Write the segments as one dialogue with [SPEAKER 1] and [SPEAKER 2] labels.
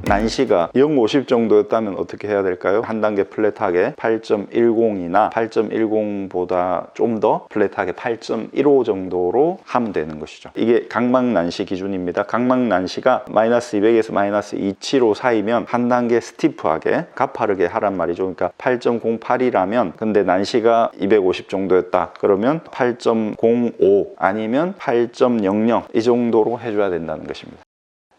[SPEAKER 1] 난시가 0.50 정도였다면 어떻게 해야 될까요? 한 단계 플랫하게 8.10이나 8.10보다 좀 더 플랫하게 8.15 정도로 하면 되는 것이죠. 이게 각막 난시 기준입니다. 각막 난시가 마이너스 200에서 마이너스 275 사이면 한 단계 스티프하게 가파르게 하란 말이죠. 그러니까 8.08이라면 근데 난시가 250 정도였다. 그러면 8.05 아니면 8.00 이 정도로 해줘야 된다는 것입니다.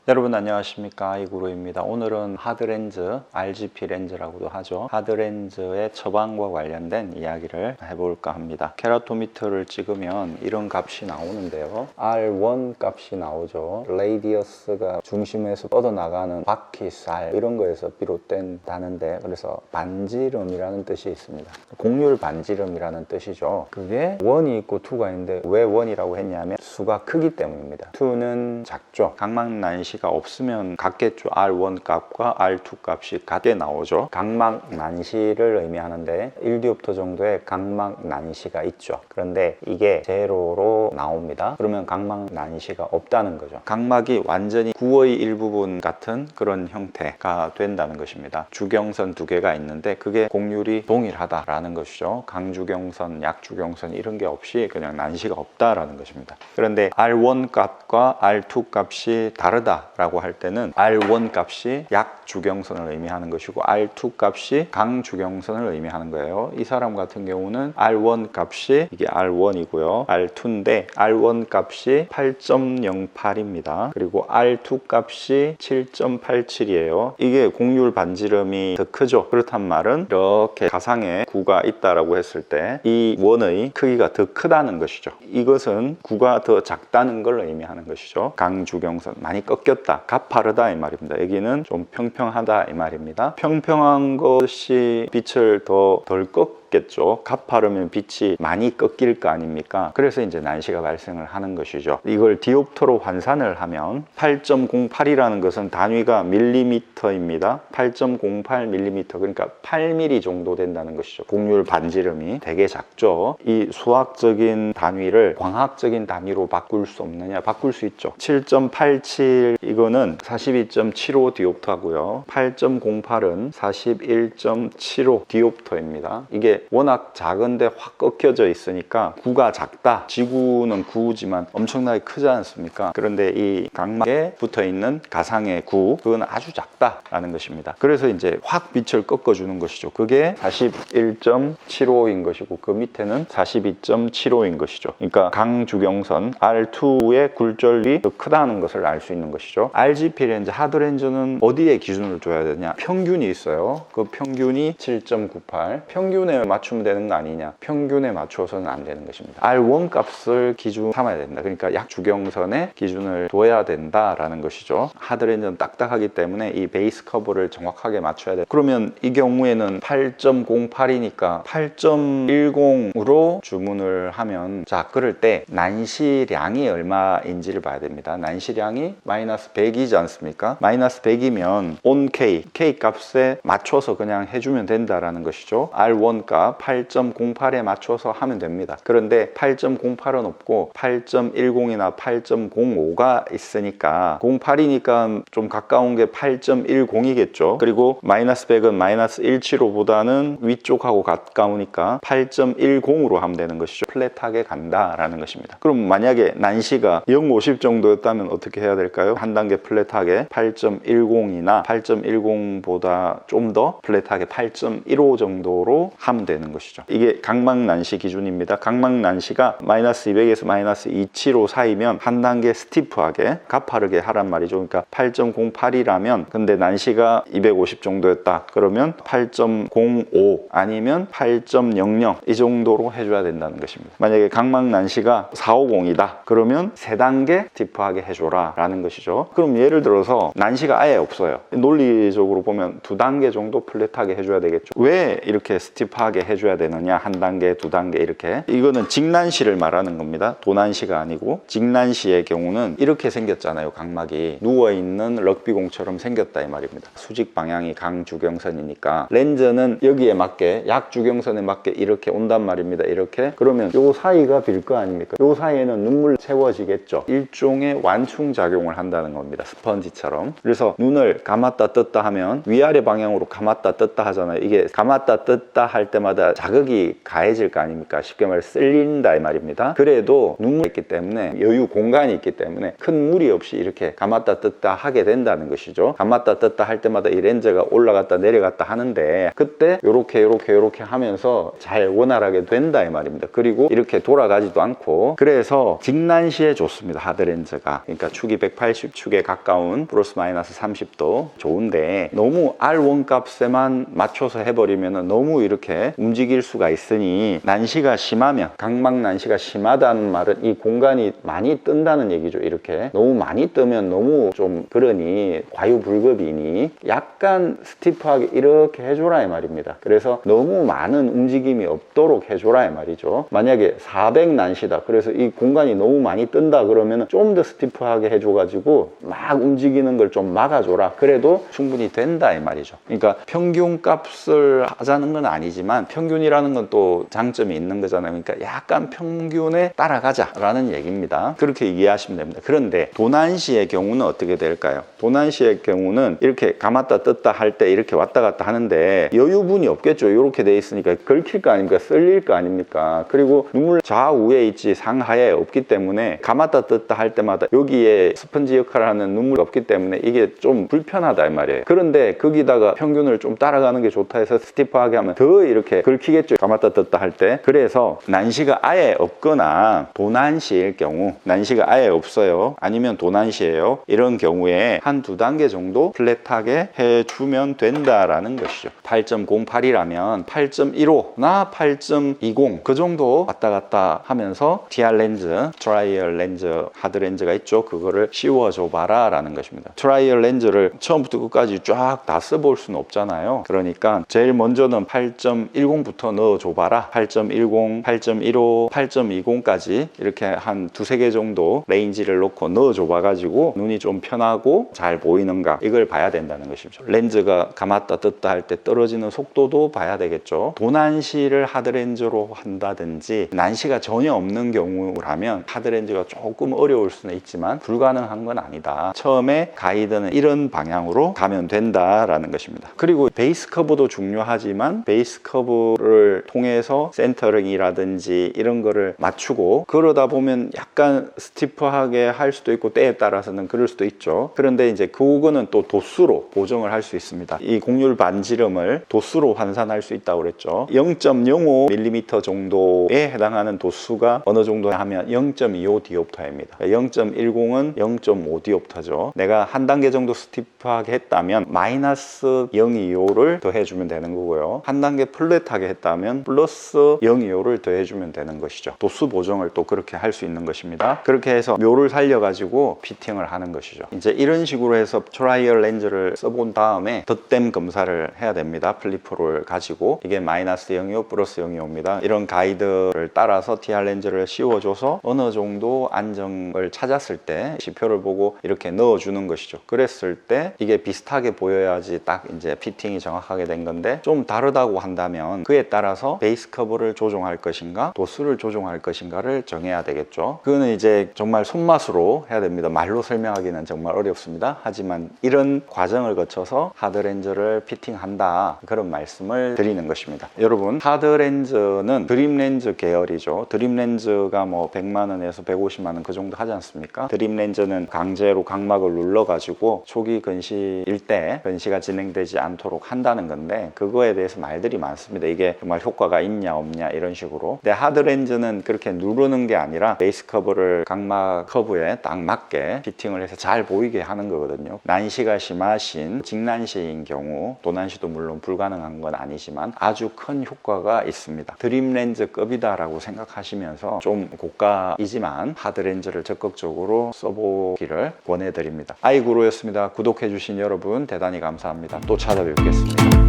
[SPEAKER 1] 여러분 안녕하십니까, 아이구루입니다. 오늘은 하드렌즈, RGP 렌즈라고도 하죠. 하드렌즈의 처방과 관련된 이야기를 해볼까 합니다. 케라토미터를 찍으면 이런 값이 나오는데요. R1 값이 나오죠. 레이디어스가 중심에서 뻗어나가는 바퀴 살 이런 거에서 비롯된다는데, 그래서 반지름이라는 뜻이 있습니다. 곡률 반지름이라는 뜻이죠. 그게 1이 있고 2가 있는데 왜 1이라고 했냐면 수가 크기 때문입니다. 2는 작죠. 각막 난시 가 없으면 같겠죠. R1 값과 R2 값이 같게 나오죠. 각막 난시를 의미하는데 1디옵터 정도의 각막 난시가 있죠. 그런데 이게 제로로 나옵니다. 그러면 각막 난시가 없다는 거죠. 각막이 완전히 구의 일부분 같은 그런 형태가 된다는 것입니다. 주경선 두 개가 있는데 그게 곡률이 동일하다라는 것이죠. 강주경선, 약주경선 이런 게 없이 그냥 난시가 없다라는 것입니다. 그런데 R1 값과 R2 값이 다르다 라고 할 때는 R1 값이 약주경선을 의미하는 것이고 R2 값이 강주경선을 의미하는 거예요. 이 사람 같은 경우는 R1 값이 이게 R1이고요. R2인데 R1 값이 8.08입니다. 그리고 R2 값이 7.87이에요. 이게 곡률 반지름이 더 크죠. 그렇단 말은 이렇게 가상의 구가 있다라고 했을 때 이 원의 크기가 더 크다는 것이죠. 이것은 구가 더 작다는 걸 의미하는 것이죠. 강주경선 많이 꺾였다, 가파르다 이 말입니다. 여기는 좀 평평하다 이 말입니다. 평평한 것이 빛을 더 덜 꺾겠죠. 가파르면 빛이 많이 꺾일 거 아닙니까? 그래서 이제 난시가 발생을 하는 것이죠. 이걸 디옵터로 환산을 하면 8.08이라는 것은 단위가 밀리미터입니다. 8.08mm 그러니까 8mm 정도 된다는 것이죠. 곡률 반지름이 되게 작죠. 이 수학적인 단위를 광학적인 단위로 바꿀 수 없느냐? 바꿀 수 있죠. 7.87 이거는 42.75 디옵터고요. 8.08은 41.75 디옵터입니다. 이게 워낙 작은데 확 꺾여져 있으니까 구가 작다. 지구는 구지만 엄청나게 크지 않습니까? 그런데 이 각막에 붙어있는 가상의 구, 그건 아주 작다라는 것입니다. 그래서 이제 확 빛을 꺾어주는 것이죠. 그게 41.75인 것이고 그 밑에는 42.75인 것이죠. 그러니까 강주경선 R2의 굴절이 더 크다는 것을 알 수 있는 것이죠. RGP 렌즈, 하드렌즈는 어디에 기준을 둬야 되냐? 평균이 있어요. 그 평균이 7.98. 평균에 맞추면 되는 거 아니냐? 평균에 맞추어서는 안 되는 것입니다. R1 값을 기준 삼아야 된다. 그러니까 약주경선의 기준을 둬야 된다라는 것이죠. 하드렌즈는 딱딱하기 때문에 이 베이스 커브를 정확하게 맞춰야 돼. 그러면 이 경우에는 8.08이니까 8.10으로 주문을 하면, 자, 그럴 때 난시량이 얼마인지를 봐야 됩니다. 난시량이 마이너스 100이지 않습니까? 마이너스 100이면 on K 값에 맞춰서 그냥 해주면 된다라는 것이죠. R1 값 8.08에 맞춰서 하면 됩니다. 그런데 8.08은 없고 8.10이나 8.05가 있으니까 08이니까 좀 가까운 게 8.10이겠죠. 그리고 마이너스 100은 마이너스 175보다는 위쪽하고 가까우니까 8.10으로 하면 되는 것이죠. 플랫하게 간다라는 것입니다. 그럼 만약에 난시가 0.50 정도였다면 어떻게 해야 될까요? 한 단계 플랫하게 8.10이나 8.10보다 좀 더 플랫하게 8.15 정도로 하면 되는 것이죠. 이게 각막 난시 기준입니다. 각막 난시가 마이너스 200에서 마이너스 275 사이면 한 단계 스티프하게 가파르게 하란 말이죠. 그러니까 8.08이라면 근데 난시가 250 정도였다. 그러면 8.05 아니면 8.00 이 정도로 해줘야 된다는 것입니다. 만약에 각막 난시가 450이다. 그러면 3단계 스티프하게 해줘라 라는 것이죠. 그럼 예를 들어서 난시가 아예 없어요. 논리적으로 보면 2단계 정도 플랫하게 해줘야 되겠죠. 왜 이렇게 스티프하게 단단하게 해줘야 되느냐, 한 단계, 두 단계 이렇게. 이거는 직난시를 말하는 겁니다. 도난시가 아니고. 직난시의 경우는 이렇게 생겼잖아요. 각막이 누워있는 럭비공처럼 생겼다 이 말입니다. 수직 방향이 강주경선이니까 렌즈는 여기에 맞게, 약주경선에 맞게 이렇게 온단 말입니다. 이렇게. 그러면 요 사이가 빌 거 아닙니까? 요 사이에는 눈물 채워지겠죠. 일종의 완충작용을 한다는 겁니다. 스펀지처럼. 그래서 눈을 감았다 떴다 하면 위아래 방향으로 감았다 떴다 하잖아요. 이게 감았다 떴다 할 때마다 자극이 가해질 거 아닙니까? 쉽게 말해 쓸린다 이 말입니다. 그래도 눈물이 있기 때문에, 여유 공간이 있기 때문에 큰 무리 없이 이렇게 감았다 떴다 하게 된다는 것이죠. 감았다 떴다 할 때마다 이 렌즈가 올라갔다 내려갔다 하는데, 그때 요렇게 하면서 잘 원활하게 된다 이 말입니다. 그리고 이렇게 돌아가지도 않고. 그래서 직난시에 좋습니다. 하드렌즈가. 그러니까 축이 180축에 가까운 플러스 마이너스 30도 좋은데, 너무 R1 값에만 맞춰서 해버리면 너무 이렇게 움직일 수가 있으니, 난시가 심하면, 각막 난시가 심하다는 말은 이 공간이 많이 뜬다는 얘기죠. 이렇게 너무 많이 뜨면 너무 좀 그러니, 과유불급이니 약간 스티프하게 이렇게 해줘라 이 말입니다. 그래서 너무 많은 움직임이 없도록 해줘라 이 말이죠. 만약에 400 난시다, 그래서 이 공간이 너무 많이 뜬다 그러면 좀 더 스티프하게 해줘가지고 막 움직이는 걸 좀 막아줘라. 그래도 충분히 된다 이 말이죠. 그러니까 평균 값을 하자는 건 아니지만, 평균이라는 건 또 장점이 있는 거잖아요. 그러니까 약간 평균에 따라가자 라는 얘기입니다. 그렇게 이해하시면 됩니다. 그런데 도난시의 경우는 어떻게 될까요? 도난시의 경우는 이렇게 감았다 떴다 할 때 이렇게 왔다 갔다 하는데 여유분이 없겠죠. 이렇게 돼 있으니까 긁힐 거 아닙니까? 쓸릴 거 아닙니까? 그리고 눈물 좌우에 있지 상하에 없기 때문에, 감았다 떴다 할 때마다 여기에 스펀지 역할을 하는 눈물이 없기 때문에 이게 좀 불편하다 이 말이에요. 그런데 거기다가 평균을 좀 따라가는 게 좋다 해서 스티프하게 하면 더 이렇게 긁히겠죠. 감았다 떴다 할 때. 그래서 난시가 아예 없거나 도난시일 경우, 난시가 아예 없어요, 아니면 도난시예요, 이런 경우에 한 두 단계 정도 플랫하게 해주면 된다라는 것이죠. 8.08이라면 8.15나 8.20 그 정도 왔다 갔다 하면서 TR 렌즈, 트라이얼 렌즈, 하드 렌즈가 있죠. 그거를 씌워줘 봐라 라는 것입니다. 트라이얼 렌즈를 처음부터 끝까지 쫙 다 써볼 수는 없잖아요. 그러니까 제일 먼저는 8.10부터 넣어줘 봐라. 8.10, 8.15, 8.20까지 이렇게 한 두세 개 정도 레인지를 놓고 넣어줘 봐가지고 눈이 좀 편하고 잘 보이는가, 이걸 봐야 된다는 것이죠. 렌즈가 감았다 떴다 할 때 떨어지는 속도도 봐야 되겠죠. 도난시를 하드렌즈로 한다든지, 난시가 전혀 없는 경우라면 하드렌즈가 조금 어려울 수는 있지만 불가능한 건 아니다. 처음에 가이드는 이런 방향으로 가면 된다라는 것입니다. 그리고 베이스 커브도 중요하지만, 베이스 커브를 통해서 센터링이라든지 이런 거를 맞추고, 그러다 보면 약간 스티프하게 할 수도 있고 때에 따라서는 그럴 수도 있죠. 그런데 이제 그거는 또 도수로 보정을 할 수 있습니다. 이 곡률 반지름을 도수로 환산할 수 있다고 그랬죠. 0.05mm 정도에 해당하는 도수가 어느 정도 하면 0.25 디옵터입니다. 0.10은 0.5 디옵터죠. 내가 한 단계 정도 스티프하게 했다면 마이너스 0.25를 더해주면 되는 거고요. 한 단계 플랫하게 했다면 플러스 0.25를 더해주면 되는 것이죠. 도수 보정을 또 그렇게 할 수 있는 것입니다. 그렇게 해서 묘를 살려가지고 피팅을 하는 것이죠. 이제 이런 식으로 해서 트라이얼 렌즈를 써본 다음에 덧댐 검사를 해야 됩니다. 플리퍼를 가지고. 이게 마이너스 0.25 플러스 0.25입니다. 이런 가이드를 따라서 TR 렌즈를 씌워줘서 어느 정도 안정을 찾았을 때 지표를 보고 이렇게 넣어주는 것이죠. 그랬을 때 이게 비슷하게 보여야지 딱 이제 피팅이 정확하게 된 건데, 좀 다르다고 한다면 그에 따라서 베이스 커브를 조정할 것인가 도수를 조정할 것인가를 정해야 되겠죠. 그거는 이제 정말 손맛으로 해야 됩니다. 말로 설명하기는 정말 어렵습니다. 하지만 이런 과정을 거쳐서 하드렌즈를 피팅한다, 그런 말씀을 드리는 것입니다. 여러분, 하드렌즈는 드림렌즈 계열이죠. 드림렌즈가 뭐 100만 원에서 150만 원 그 정도 하지 않습니까? 드림렌즈는 강제로 각막을 눌러가지고 초기 근시일 때 근시가 진행되지 않도록 한다는 건데, 그거에 대해서 말들이 많습니다. 이게 정말 효과가 있냐 없냐 이런 식으로. 근데 하드렌즈는 그렇게 누르는 게 아니라 베이스 커브를 각막 커브에 딱 맞게 피팅을 해서 잘 보이게 하는 거거든요. 난시가 심하신 직난시인 경우, 도난시도 물론 불가능한 건 아니지만 아주 큰 효과가 있습니다. 드림렌즈급이다라고 생각하시면서 좀 고가이지만 하드렌즈를 적극적으로 써보기를 권해드립니다. 아이구루였습니다. 구독해주신 여러분 대단히 감사합니다. 또 찾아뵙겠습니다.